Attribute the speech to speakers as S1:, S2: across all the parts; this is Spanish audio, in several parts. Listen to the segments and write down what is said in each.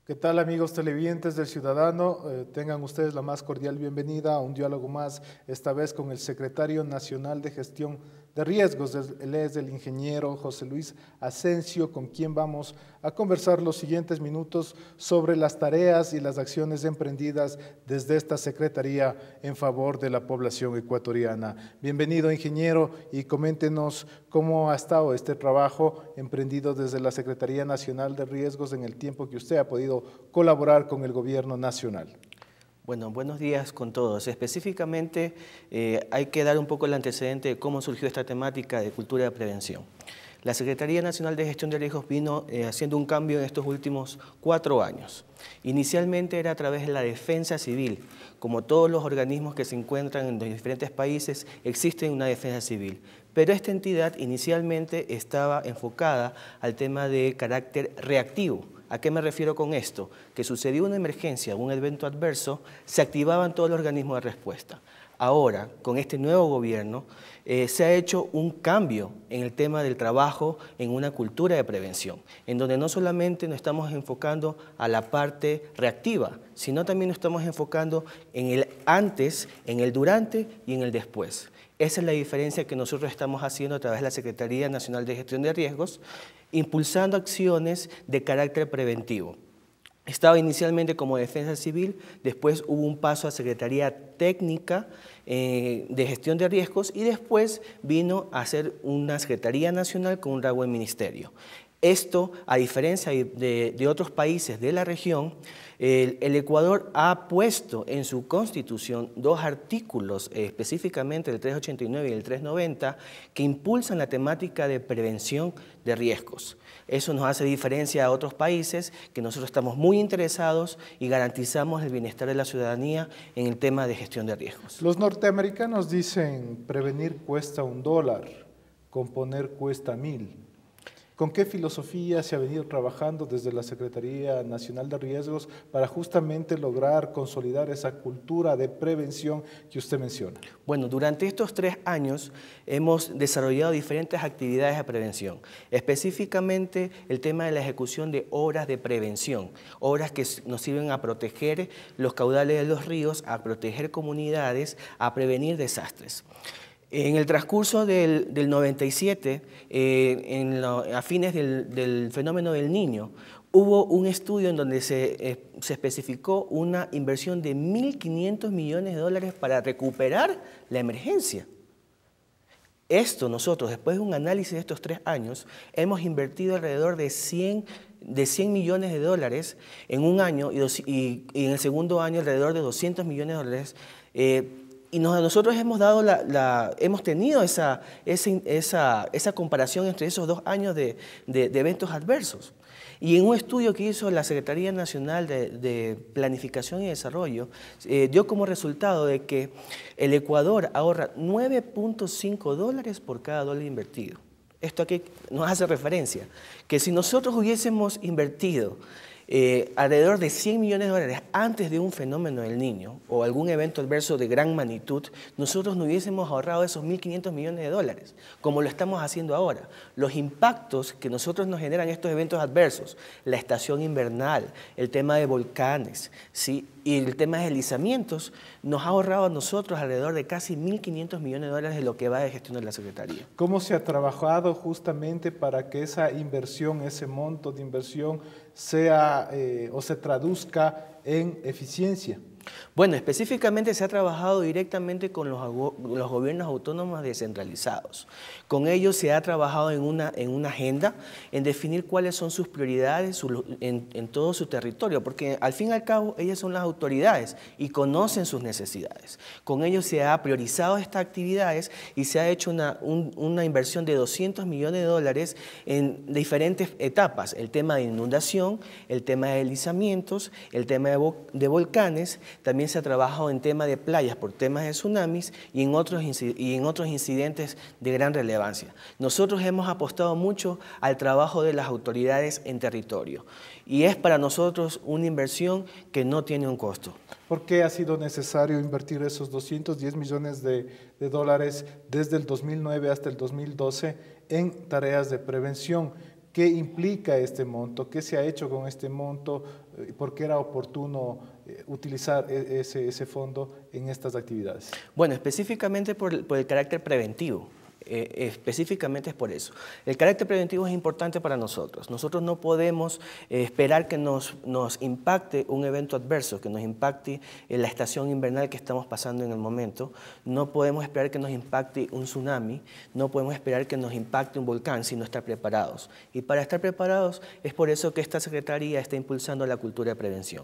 S1: ¿Qué tal, amigos televidentes del Ciudadano? Tengan ustedes la más cordial bienvenida a un diálogo más, esta vez con el Secretario Nacional de Gestión de Riesgos. Él es el ingeniero José Luis Asensio, con quien vamos a conversar los siguientes minutos sobre las tareas y las acciones emprendidas desde esta Secretaría en favor de la población ecuatoriana. Bienvenido, ingeniero, y coméntenos cómo ha estado este trabajo emprendido desde la Secretaría Nacional de Riesgos en el tiempo que usted ha podido colaborar con el gobierno nacional.
S2: Bueno, buenos días con todos. Específicamente hay que dar un poco el antecedente de cómo surgió esta temática de cultura de prevención. La Secretaría Nacional de Gestión de Riesgos vino haciendo un cambio en estos últimos 4 años. Inicialmente era a través de la defensa civil. Como todos los organismos que se encuentran en los diferentes países, existe una defensa civil. Pero esta entidad inicialmente estaba enfocada al tema de carácter reactivo. ¿A qué me refiero con esto? Que sucedió una emergencia, un evento adverso, se activaban todos los organismos de respuesta. Ahora, con este nuevo gobierno, se ha hecho un cambio en el tema del trabajo en una cultura de prevención, en donde no solamente nos estamos enfocando a la parte reactiva, sino también nos estamos enfocando en el antes, en el durante y en el después. Esa es la diferencia que nosotros estamos haciendo a través de la Secretaría Nacional de Gestión de Riesgos, impulsando acciones de carácter preventivo. Estaba inicialmente como defensa civil, después hubo un paso a Secretaría Técnica de Gestión de Riesgos y después vino a ser una Secretaría Nacional con un rango de ministerio. Esto, a diferencia de otros países de la región, el Ecuador ha puesto en su Constitución 2 artículos, específicamente el 389 y el 390, que impulsan la temática de prevención de riesgos. Eso nos hace diferencia a otros países que nosotros estamos muy interesados y garantizamos el bienestar de la ciudadanía en el tema de gestión de riesgos.
S1: Los norteamericanos dicen prevenir cuesta $1, componer cuesta 1000. ¿Con qué filosofía se ha venido trabajando desde la Secretaría Nacional de Riesgos para justamente lograr consolidar esa cultura de prevención que usted menciona?
S2: Bueno, durante estos 3 años hemos desarrollado diferentes actividades de prevención, específicamente el tema de la ejecución de obras de prevención, obras que nos sirven a proteger los caudales de los ríos, a proteger comunidades, a prevenir desastres. En el transcurso del 97, a fines del fenómeno del Niño, hubo un estudio en donde se especificó una inversión de $1.500 millones para recuperar la emergencia. Esto nosotros, después de un análisis de estos 3 años, hemos invertido alrededor de 100 millones de dólares en un año y en el segundo año alrededor de 200 millones de dólares. Y nosotros hemos tenido esa comparación entre esos 2 años de eventos adversos. Y en un estudio que hizo la Secretaría Nacional de Planificación y Desarrollo, dio como resultado de que el Ecuador ahorra $9.5 por cada dólar invertido. Esto aquí nos hace referencia, que si nosotros hubiésemos invertido alrededor de 100 millones de dólares antes de un fenómeno del Niño o algún evento adverso de gran magnitud, nosotros no hubiésemos ahorrado esos 1.500 millones de dólares, como lo estamos haciendo ahora. Los impactos que nosotros nos generan estos eventos adversos, la estación invernal, el tema de volcanes, ¿sí?, y el tema de deslizamientos, nos ha ahorrado a nosotros alrededor de casi 1.500 millones de dólares de lo que va de gestión de la Secretaría.
S1: ¿Cómo se ha trabajado justamente para que esa inversión, ese monto de inversión sea o se traduzca en eficiencia?
S2: Bueno, específicamente se ha trabajado directamente con los gobiernos autónomos descentralizados. Con ellos se ha trabajado en una agenda, en definir cuáles son sus prioridades en todo su territorio, porque al fin y al cabo ellas son las autoridades y conocen sus necesidades. Con ellos se ha priorizado estas actividades y se ha hecho una inversión de 200 millones de dólares en diferentes etapas. El tema de inundación, el tema de deslizamientos, el tema de volcanes. También se ha trabajado en temas de playas por temas de tsunamis y en otros incidentes de gran relevancia. Nosotros hemos apostado mucho al trabajo de las autoridades en territorio y es para nosotros una inversión que no tiene un costo.
S1: ¿Por qué ha sido necesario invertir esos 210 millones de dólares desde el 2009 hasta el 2012 en tareas de prevención? ¿Qué implica este monto? ¿Qué se ha hecho con este monto? ¿Por qué era oportuno utilizar ese fondo en estas actividades?
S2: Bueno, específicamente por el carácter preventivo. Específicamente es por eso. El carácter preventivo es importante para nosotros. Nosotros no podemos esperar que nos impacte un evento adverso, que nos impacte en la estación invernal que estamos pasando en el momento. No podemos esperar que nos impacte un tsunami, no podemos esperar que nos impacte un volcán, sino estar preparados. Y para estar preparados es por eso que esta Secretaría está impulsando la cultura de prevención.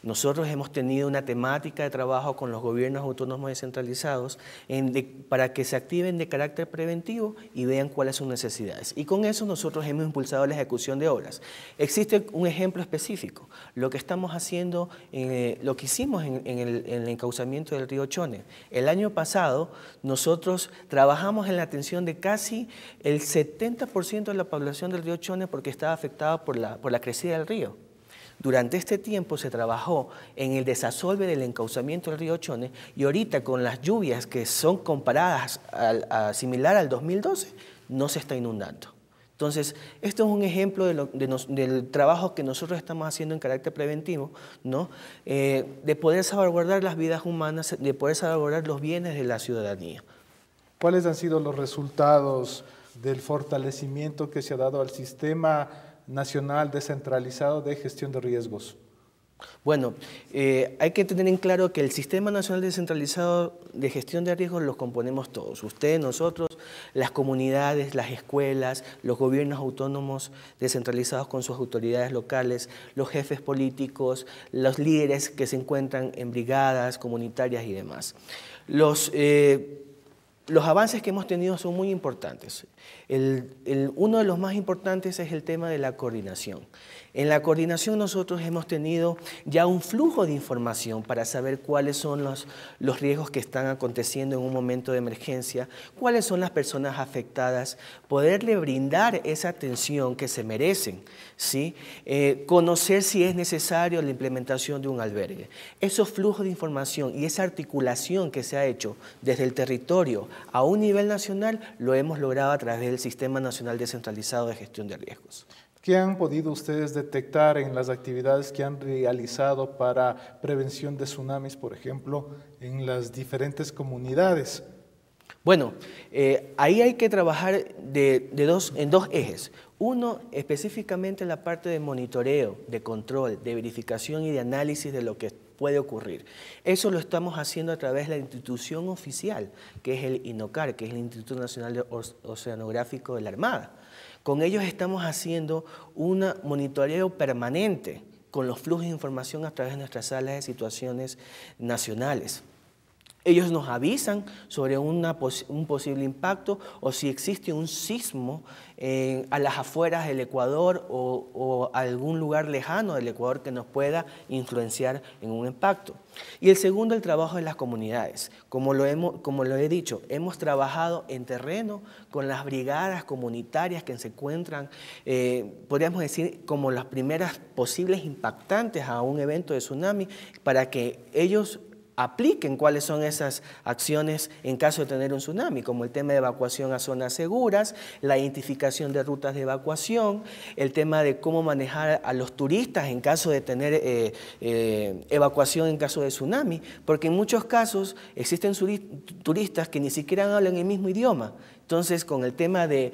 S2: Nosotros hemos tenido una temática de trabajo con los gobiernos autónomos descentralizados para que se activen de carácter preventivo y vean cuáles son sus necesidades. Y con eso nosotros hemos impulsado la ejecución de obras. Existe un ejemplo específico, lo que estamos haciendo, lo que hicimos en el encauzamiento del río Chone. El año pasado nosotros trabajamos en la atención de casi el 70% de la población del río Chone porque estaba afectada por la crecida del río. Durante este tiempo se trabajó en el desasolve del encauzamiento del río Chone y ahorita con las lluvias que son comparadas similar al 2012, no se está inundando. Entonces, esto es un ejemplo del trabajo que nosotros estamos haciendo en carácter preventivo, ¿no? De poder salvaguardar las vidas humanas, de poder salvaguardar los bienes de la ciudadanía.
S1: ¿Cuáles han sido los resultados del fortalecimiento que se ha dado al sistema nacional descentralizado de gestión de riesgos?
S2: Bueno, hay que tener en claro que el Sistema Nacional Descentralizado de Gestión de Riesgos los componemos todos, ustedes, nosotros, las comunidades, las escuelas, los gobiernos autónomos descentralizados con sus autoridades locales, los jefes políticos, los líderes que se encuentran en brigadas comunitarias y demás. Los avances que hemos tenido son muy importantes. Uno de los más importantes es el tema de la coordinación. En la coordinación nosotros hemos tenido ya un flujo de información para saber cuáles son los riesgos que están aconteciendo en un momento de emergencia, cuáles son las personas afectadas, poderle brindar esa atención que se merecen, ¿sí? Conocer si es necesario la implementación de un albergue. Esos flujos de información y esa articulación que se ha hecho desde el territorio a un nivel nacional lo hemos logrado a través del Sistema Nacional Descentralizado de Gestión de Riesgos.
S1: ¿Qué han podido ustedes detectar en las actividades que han realizado para prevención de tsunamis, por ejemplo, en las diferentes comunidades?
S2: Bueno, ahí hay que trabajar en dos ejes. Uno, específicamente la parte de monitoreo, de control, de verificación y de análisis de lo que puede ocurrir. Eso lo estamos haciendo a través de la institución oficial, que es el INOCAR, que es el Instituto Nacional Oceanográfico de la Armada. Con ellos estamos haciendo un monitoreo permanente con los flujos de información a través de nuestras salas de situaciones nacionales. Ellos nos avisan sobre un posible impacto o si existe un sismo a las afueras del Ecuador o algún lugar lejano del Ecuador que nos pueda influenciar en un impacto. Y el segundo, el trabajo de las comunidades. Como lo he dicho, hemos trabajado en terreno con las brigadas comunitarias que se encuentran, podríamos decir, como las primeras posibles impactantes a un evento de tsunami, para que ellos apliquen cuáles son esas acciones en caso de tener un tsunami, como el tema de evacuación a zonas seguras, la identificación de rutas de evacuación, el tema de cómo manejar a los turistas en caso de tener evacuación en caso de tsunami, porque en muchos casos existen turistas que ni siquiera hablan el mismo idioma. Entonces, con el tema de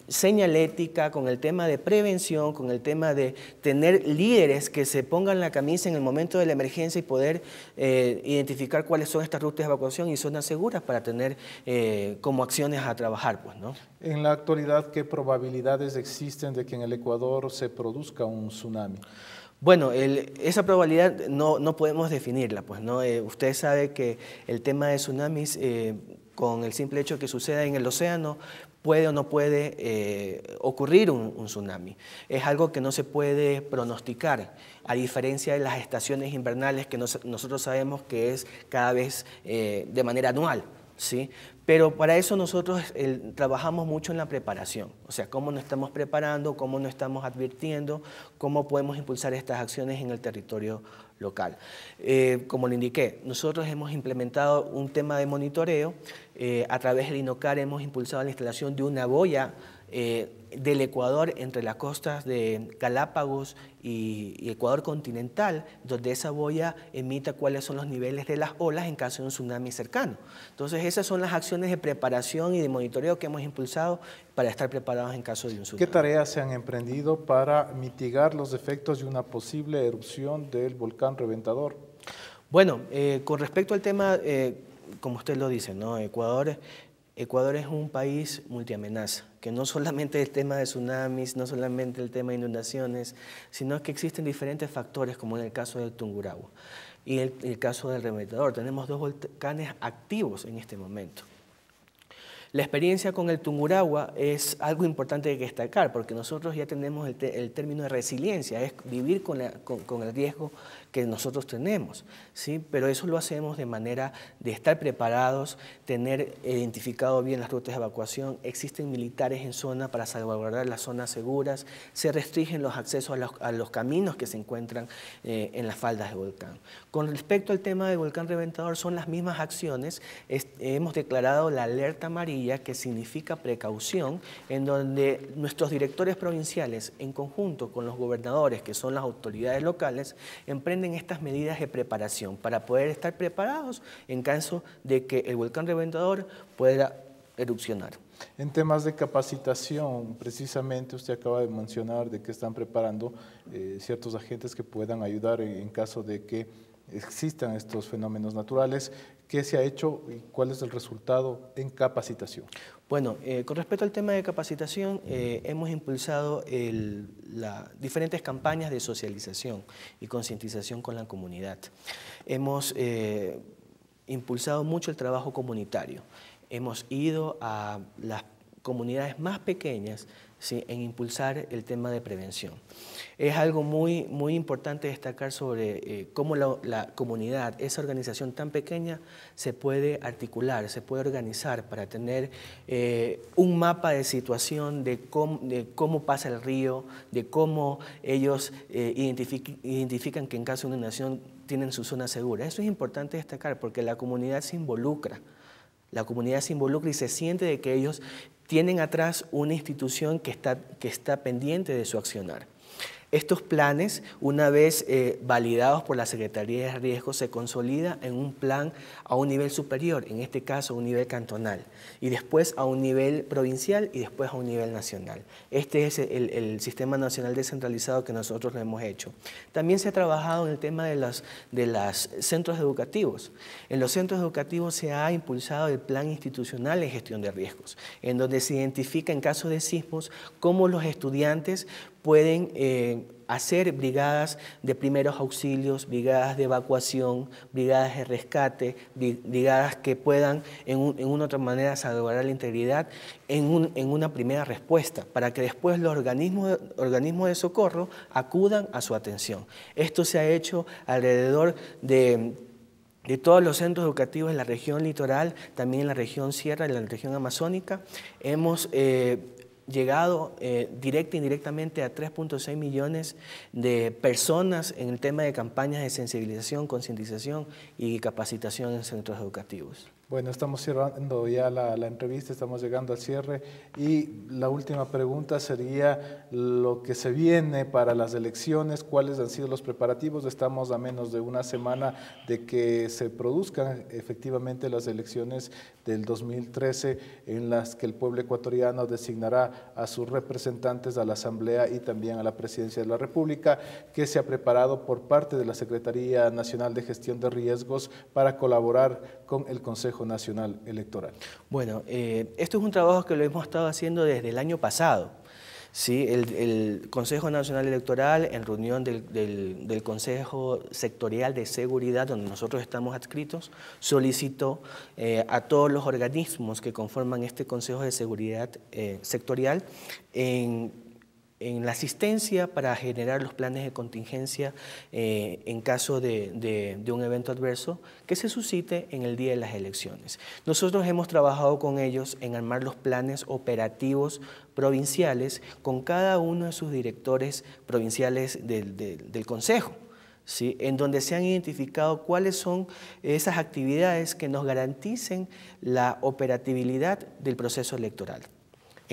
S2: señalética, con el tema de prevención, con el tema de tener líderes que se pongan la camisa en el momento de la emergencia y poder identificar cuáles son estas rutas de evacuación y zonas seguras para tener como acciones a trabajar, pues, ¿no?
S1: En la actualidad, ¿qué probabilidades existen de que en el Ecuador se produzca un tsunami?
S2: Bueno, esa probabilidad no podemos definirla, pues, ¿no? Usted sabe que el tema de tsunamis, con el simple hecho que suceda en el océano, puede o no puede ocurrir un tsunami. Es algo que no se puede pronosticar, a diferencia de las estaciones invernales que nosotros sabemos que es cada vez de manera anual, ¿sí? Pero para eso nosotros trabajamos mucho en la preparación, o sea, cómo nos estamos preparando, cómo nos estamos advirtiendo, cómo podemos impulsar estas acciones en el territorio local. Como le indiqué, nosotros hemos implementado un tema de monitoreo, a través del INOCAR hemos impulsado la instalación de una boya del Ecuador entre las costas de Galápagos y Ecuador continental, donde esa boya emita cuáles son los niveles de las olas en caso de un tsunami cercano. Entonces esas son las acciones de preparación y de monitoreo que hemos impulsado para estar preparados en caso de un tsunami.
S1: ¿Qué tareas se han emprendido para mitigar los efectos de una posible erupción del volcán Reventador?
S2: Bueno, con respecto al tema, como usted lo dice, ¿no? Ecuador es un país multiamenaza, que no solamente el tema de tsunamis, no solamente el tema de inundaciones, sino que existen diferentes factores, como en el caso del Tungurahua y el caso del Reventador. Tenemos 2 volcanes activos en este momento. La experiencia con el Tungurahua es algo importante de destacar, porque nosotros ya tenemos el término de resiliencia, es vivir con el riesgo que nosotros tenemos, ¿sí? Pero eso lo hacemos de manera de estar preparados, tener identificado bien las rutas de evacuación, existen militares en zona para salvaguardar las zonas seguras, se restringen los accesos a los caminos que se encuentran en las faldas del volcán. Con respecto al tema del volcán Reventador, son las mismas acciones, hemos declarado la alerta amarilla, que significa precaución, en donde nuestros directores provinciales, en conjunto con los gobernadores, que son las autoridades locales, emprenden estas medidas de preparación para poder estar preparados en caso de que el volcán Reventador pueda erupcionar.
S1: En temas de capacitación, precisamente usted acaba de mencionar de que están preparando ciertos agentes que puedan ayudar en caso de que existan estos fenómenos naturales. ¿Qué se ha hecho y cuál es el resultado en capacitación?
S2: Bueno, con respecto al tema de capacitación, hemos impulsado diferentes campañas de socialización y concientización con la comunidad. Hemos impulsado mucho el trabajo comunitario. Hemos ido a las comunidades más pequeñas, ¿sí?, en impulsar el tema de prevención. Es algo muy importante destacar sobre cómo la comunidad, esa organización tan pequeña, se puede articular, se puede organizar para tener un mapa de situación de cómo pasa el río, de cómo ellos identifican que en caso de inundación tienen su zona segura. Eso es importante destacar porque la comunidad se involucra. La comunidad se involucra y se siente de que ellos tienen atrás una institución que está pendiente de su accionar. Estos planes, una vez validados por la Secretaría de Riesgos, se consolida en un plan a un nivel superior, en este caso a un nivel cantonal, y después a un nivel provincial y después a un nivel nacional. Este es el Sistema Nacional Descentralizado que nosotros lo hemos hecho. También se ha trabajado en el tema de los centros educativos. En los centros educativos se ha impulsado el Plan Institucional de Gestión de Riesgos, en donde se identifica en caso de sismos cómo los estudiantes pueden hacer brigadas de primeros auxilios, brigadas de evacuación, brigadas de rescate, brigadas que puedan en una otra manera salvaguardar la integridad en una primera respuesta, para que después los organismos de socorro acudan a su atención. Esto se ha hecho alrededor de todos los centros educativos en la región litoral, también en la región sierra, en la región amazónica. Hemos llegado directa e indirectamente a 3.6 millones de personas en el tema de campañas de sensibilización, concientización y capacitación en centros educativos.
S1: Bueno, estamos cerrando ya la entrevista, estamos llegando al cierre y la última pregunta sería lo que se viene para las elecciones, cuáles han sido los preparativos. Estamos a menos de una semana de que se produzcan efectivamente las elecciones del 2013 en las que el pueblo ecuatoriano designará a sus representantes a la Asamblea y también a la Presidencia de la República. ¿Qué se ha preparado por parte de la Secretaría Nacional de Gestión de Riesgos para colaborar con el Consejo Nacional Electoral?
S2: Bueno, esto es un trabajo que lo hemos estado haciendo desde el año pasado. Sí, el Consejo Nacional Electoral, en reunión del Consejo Sectorial de Seguridad, donde nosotros estamos adscritos, solicitó a todos los organismos que conforman este Consejo de Seguridad Sectorial en la asistencia para generar los planes de contingencia en caso de un evento adverso que se suscite en el día de las elecciones. Nosotros hemos trabajado con ellos en armar los planes operativos provinciales con cada uno de sus directores provinciales del Consejo, ¿sí?, en donde se han identificado cuáles son esas actividades que nos garanticen la operatividad del proceso electoral.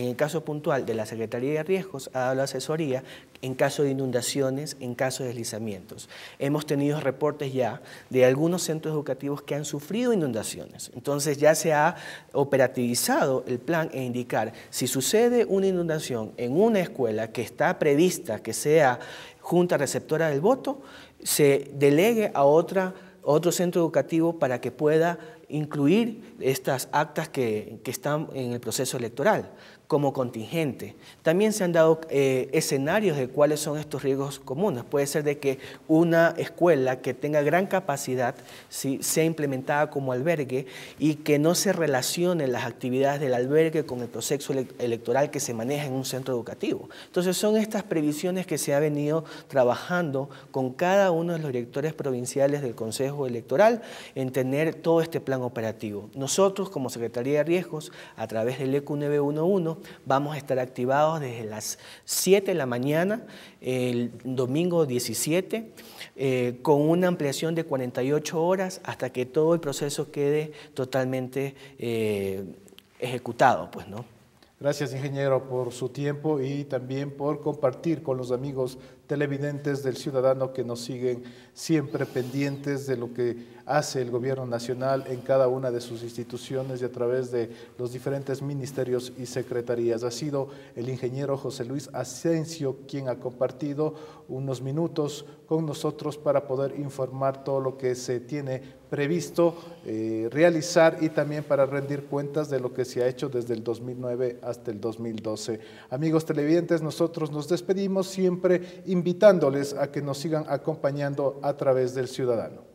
S2: En el caso puntual de la Secretaría de Riesgos, ha dado la asesoría en caso de inundaciones, en caso de deslizamientos. Hemos tenido reportes ya de algunos centros educativos que han sufrido inundaciones. Entonces ya se ha operativizado el plan e indicar si sucede una inundación en una escuela que está prevista que sea junta receptora del voto, se delegue a otro centro educativo para que pueda incluir estas actas que están en el proceso electoral como contingente. También se han dado escenarios de cuáles son estos riesgos comunes. Puede ser de que una escuela que tenga gran capacidad sea implementada como albergue y que no se relacionen las actividades del albergue con el proceso electoral que se maneja en un centro educativo. Entonces son estas previsiones que se ha venido trabajando con cada uno de los directores provinciales del Consejo Electoral en tener todo este plan operativo. Nosotros como Secretaría de Riesgos, a través del ECU 911, vamos a estar activados desde las 7 de la mañana, el domingo 17, con una ampliación de 48 horas hasta que todo el proceso quede totalmente ejecutado, pues, ¿no?
S1: Gracias, ingeniero, por su tiempo y también por compartir con los amigos televidentes del Ciudadano que nos siguen siempre pendientes de lo que hace el Gobierno Nacional en cada una de sus instituciones y a través de los diferentes ministerios y secretarías. Ha sido el ingeniero José Luis Asensio quien ha compartido unos minutos con nosotros para poder informar todo lo que se tiene previsto realizar y también para rendir cuentas de lo que se ha hecho desde el 2009 hasta el 2012. Amigos televidentes, nosotros nos despedimos siempre invitándoles a que nos sigan acompañando a través del Ciudadano.